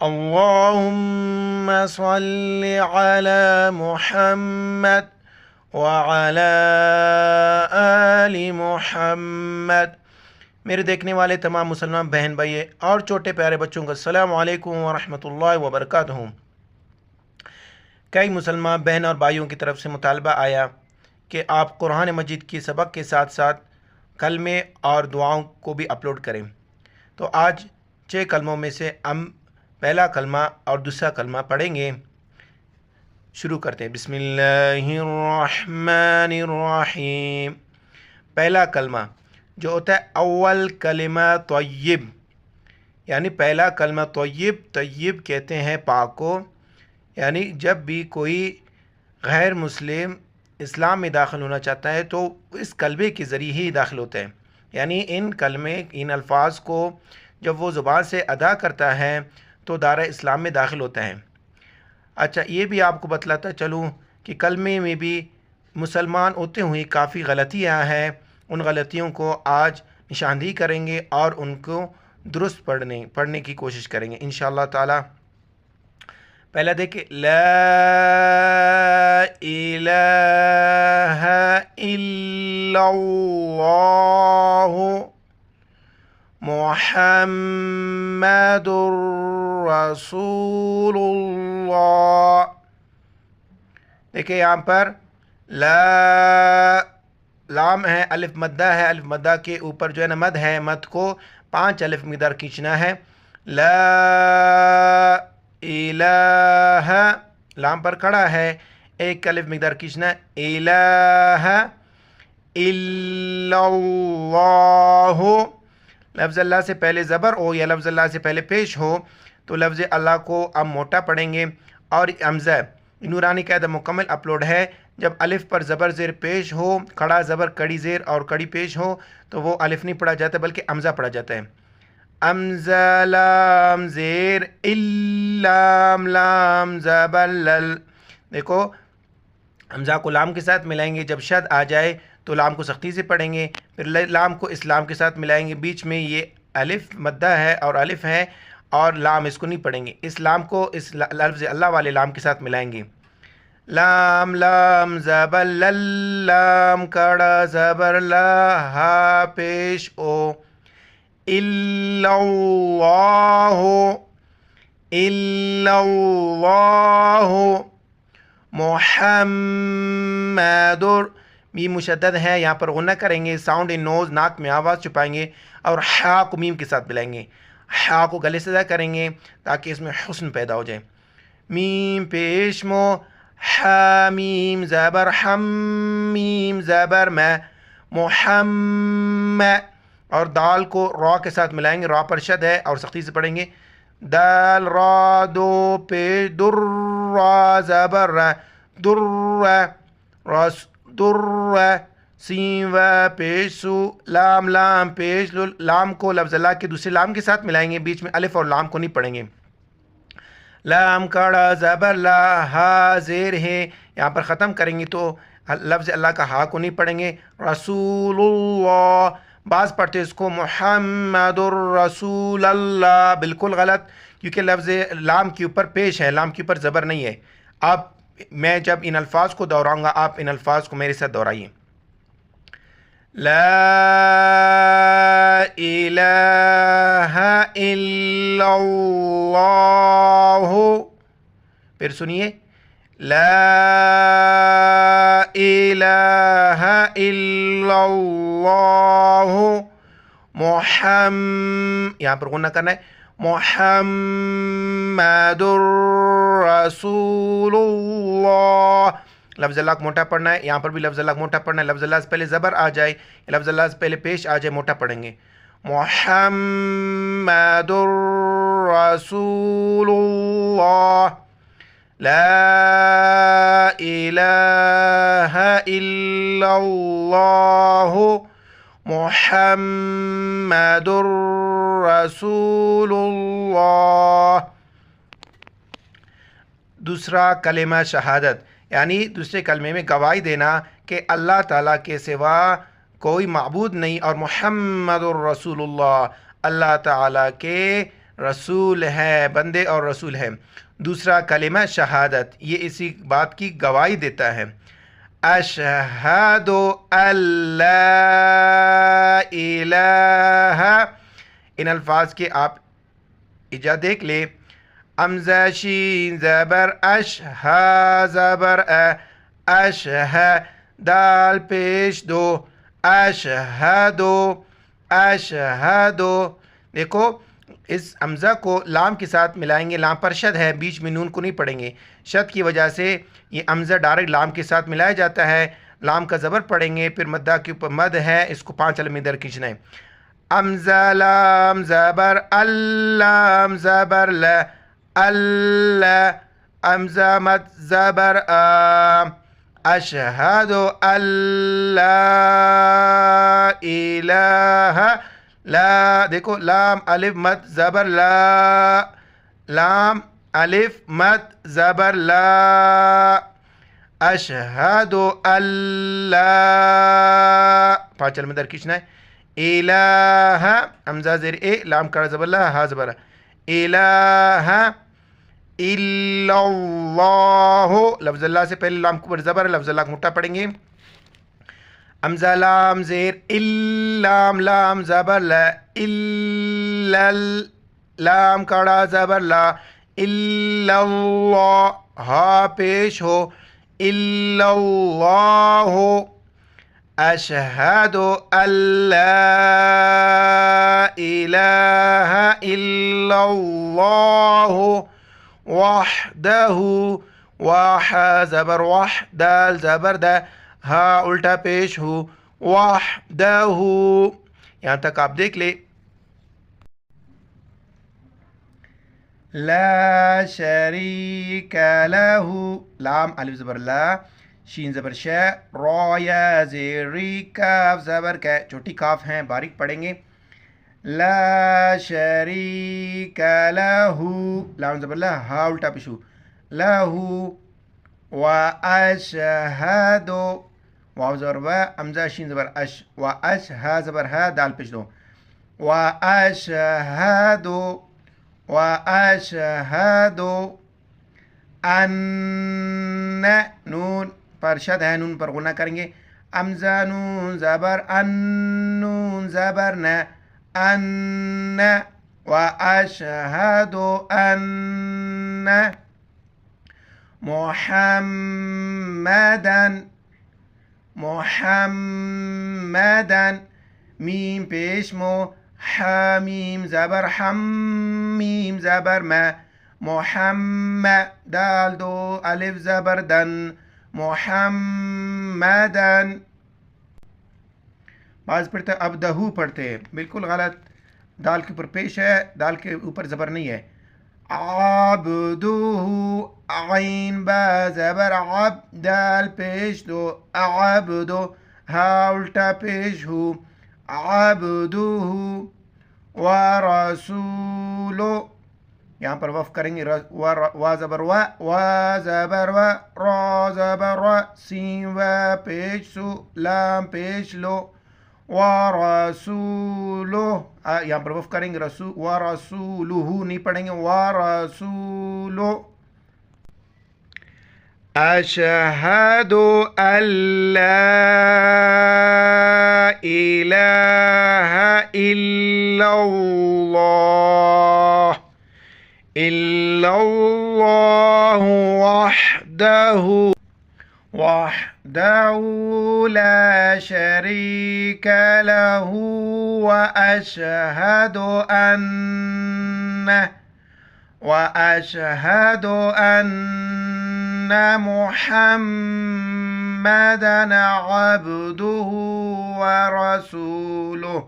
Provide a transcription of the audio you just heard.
اللهم صل على محمد وعلى آل محمد۔ میرے دیکھنے والے تمام مسلمان بہن بھائی اور چھوٹے پیارے بچوں کو السلام علیکم ورحمۃ اللہ وبرکاتہ۔ کئی مسلمان بہن اور بھائیوں کی طرف سے مطالبہ آیا کہ آپ قرآن مجید کی سبق کے ساتھ ساتھ کلمے اور دعاؤں کو بھی اپلوڈ کریں، تو آج 6 کلموں میں سے ہم پہلا کلمہ اور دوسرا کلمہ پڑھیں گے۔ شروع کرتے ہیں۔ بسم اللہ الرحمن الرحیم۔ پہلا کلمہ جو ہوتا ہے اول کلمہ طیب، یعنی پہلا کلمہ طیب، طیب کہتے ہیں پاک کو، یعنی جب بھی کوئی غیر مسلم اسلام میں داخل ہونا چاہتا ہے تو اس کلمے کے ذریعے ہی داخل ہوتا ہے، یعنی ان الفاظ کو جب وہ زبان سے ادا کرتا ہے تو دائرہ اسلام میں داخل ہوتا ہے۔ اچھا، یہ بھی آپ کو بتلاتا چلوں کہ کلمے میں بھی مسلمان ہوتے ہوئے کافی غلطیاں ہیں، ان غلطیوں کو آج نشاندہی کریں گے اور ان کو درست پڑھنے کی کوشش کریں گے انشاءاللہ تعالی۔ پہلا دیکھیں، لا الہ الا اللہ محمد رسول اللہ۔ دیکھیں یہاں پر لام ہے، الف مدہ ہے، الف مدہ کے اوپر جو ہے نا مد ہے، مد کو 5 الف مقدار کھینچنا ہے۔ لا الہ، لام پر کھڑا ہے، 1 الف مقدار کھینچنا ہے۔ الہ الا اللہ، لفظ اللہ سے پہلے زبر ہو یا لفظ اللہ سے پہلے پیش ہو تو لفظ اللہ کو ہم موٹا پڑھیں گے، اور حمزہ نورانی قاعدہ مکمل اپلوڈ ہے، جب الف پر زبر زیر پیش ہو، کھڑا زبر کڑی زیر اور کڑی پیش ہو تو وہ الف نہیں پڑھا جاتا بلکہ حمزہ پڑھا جاتا ہے۔ حمزہ لام زیر لام لام زبر لل، دیکھو حمزہ کو لام کے ساتھ ملائیں گے، جب شد آ جائے تو لام کو سختی سے پڑھیں گے، پھر لام کو اسلام کے ساتھ ملائیں گے، بیچ میں یہ الف مدہ ہے اور الف ہے اور لام اس کو نہیں پڑھیں گے، اس لام کو اس لفظ اللہ والے لام کے ساتھ ملائیں گے۔ لام لام زبر لل، لام کڑا زبر لا، ہا پیش او، الا اللہ الا اللہ محمد، میم مشدد ہے، یہاں پر غنہ کریں گے، ساؤنڈ ان نوز، ناک میں آواز چھپائیں گے اور حا کو میم کے ساتھ ملائیں گے، حا کو گلے سے ادا کریں گے تاکہ اس میں حسن پیدا ہو جائے۔ میم پیش مو، حامیم زبر حم، میم زبر میں، محمد، اور دال کو را کے ساتھ ملائیں گے، را پر شد ہے اور سختی سے پڑھیں گے۔ دال را دو پیش در، را زبر را، در رس در، سین و پیش سو، لام لام پیش لل، لام کو لفظ اللہ کے دوسرے لام کے ساتھ ملائیں گے، بیچ میں الف اور لام کو نہیں پڑھیں گے۔ لام کڑا زبر لا، ہا زیر ہے، یہاں پر ختم کریں گے تو لفظ اللہ کا ہا کو نہیں پڑھیں گے۔ رسول اللہ، بعض پڑھتے اس کو محمد الرسول اللہ، بالکل غلط، کیونکہ لفظ لام کے اوپر پیش ہے، لام کے اوپر زبر نہیں ہے۔ اب میں جب ان الفاظ کو دہراؤں گا آپ ان الفاظ کو میرے ساتھ دہرائیے۔ لا الہ الا اللہ، پھر سنیے، لا الہ الا اللہ یہاں پر غنہ کرنا ہے، محمد الرسول اللہ، لفظ اللہ کو موٹا پڑھنا ہے، یہاں پر بھی لفظ اللہ کو موٹا پڑھنا ہے، لفظ اللہ سے پہلے زبر آ جائے، لفظ اللہ سے پہلے پیش آ جائے، موٹا پڑھیں گے۔ محمد الرسول اللہ، لا الہ الا اللہ محمد الرسول اللہ۔ دوسرا کلمہ شہادت، یعنی دوسرے کلمے میں گواہی دینا کہ اللہ تعالیٰ کے سوا کوئی معبود نہیں اور محمد الرسول اللہ اللہ تعالیٰ کے رسول ہے، بندے اور رسول ہے۔ دوسرا کلمہ شہادت، یہ اسی بات کی گواہی دیتا ہے۔ اشہد ان لا الہ، ان الفاظ کے آپ اجا دیکھ لیں۔ حمزہ شین زبر اش، ہا زبر اش ہے، دال پیش دو، اشہدو، اشہدو۔ دیکھو اس حمزہ کو لام کے ساتھ ملائیں گے، لام پر شد ہے، بیچ میں نون کو نہیں پڑھیں گے، شد کی وجہ سے یہ حمزہ ڈائریکٹ لام کے ساتھ ملایا جاتا ہے۔ لام کا زبر پڑھیں گے، پھر مدہ کے اوپر مد ہے، اس کو 5 علامہ در کھینچنا ہے۔ حمزہ لام زبر اللام زبر ل، اللہ، حمزہ مد زبر اشہد ان لا الہ، لا، دیکھو لام الف مد زبر لا، لام الف مد زبر لا، اشہد ان لا، 5 علامہ در کھینچنا ہے۔ الہ، حمزہ زیر اے، لام کڑا زبر لا، ہا زبر الہ الا اللہ، لفظ اللہ سے پہلے لام کو زبر، لفظ اللہ کو مٹا پڑھیں گے۔ حمزہ لام زیر اللام، لام زبر لا، الا، لام کڑا زبر لا، الا اللہ، ہا پیش ہو، الا اللہ، اشہد ان لا الہ الا اللہ وحدہ، واہ زبر واہ، دال زبر دا، ہا الٹا پیش ہو، وحدہ، یہاں تک آپ دیکھ لیں۔ لا شریک لہ، لام الف زبر لا، شین زبر شا، را یا زیری، کاف زبر کا، چھوٹی کاف ہیں، باریک پڑھیں گے۔ لا شریک لہ، لام زبر لا، ہا الٹا پیش ہو، لہ، واشہد، واو زبر و، حمزہ شین زبر اش، واش، ہا زبر ہا، دال پیش دو، واشہد، واشہد ان، نون پر شد ہے، نون پر غنہ کریں گے۔ حمزہ نون زبر ان، نون زبر ن، ان، واشہد ان محمدن، محمدن، میم پیش مو، حمیم زبر حم، میم زبر ما، محمد، دال دو الف زبر دن، محمدن۔ بعض پڑھتے اب دہو پڑھتے ہیں، بالکل غلط، دال کے اوپر پیش ہے، دال کے اوپر زبر نہیں ہے۔ عبدہ، عین با زبر عب، دال پیش دو، عبدو، ہا الٹا پیش ہو، عبدہ، ورسولو، یہاں پر وف کریں گے، وا زبر وا، وا زبر وا، را زبر وا، سین و پیش سو، لام پیش لو، ورسولو، یہاں پر وف کریں گے، ورسولہ نہیں پڑھیں گے، ورسولو۔ اشہد ان لا الہ الا اللہ، الا اللہ وحدہ، وحدہ لا شریک لہ، واشہد ان محمدن عبدہ ورسولہ۔